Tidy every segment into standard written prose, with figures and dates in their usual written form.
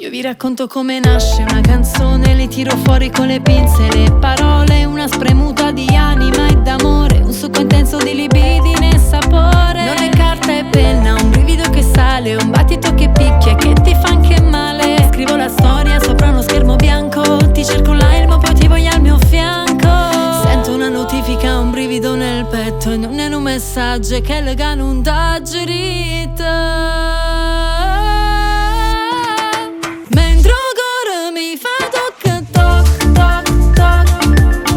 Io vi racconto come nasce una canzone, le tiro fuori con le pinze le parole, una spremuta di anima e d'amore, un succo intenso di libidine e sapore. Non è carta e penna, un brivido che sale, un battito che picchia e che ti fa anche male. Scrivo la storia sopra uno schermo bianco, ti cerco l'elmo poi ti voglio al mio fianco. Sento una notifica, un brivido nel petto e non è un messaggio che legano un daggerita. Mentre ancora mi fa toc toc toc toc,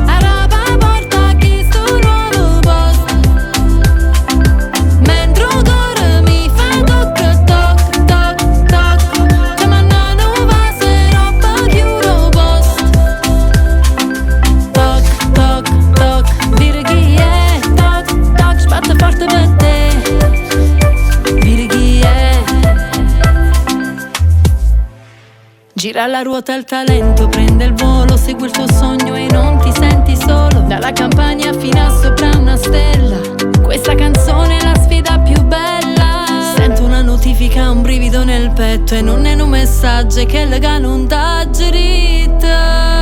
araba porta chi sto nuovo posto. Mentre ancora mi fa toc toc toc toc, chiamano nuova se roba più robusta. Toc toc toc, dire chi è. Toc toc, sbatte forte per te, dire chi è. Gira la ruota il talento, prende il volo, segui il tuo sogno e non ti senti solo. Dalla campagna fino a sopra una stella, questa canzone è la sfida più bella. Sento una notifica, un brivido nel petto e non è un messaggio che legano un daggerita.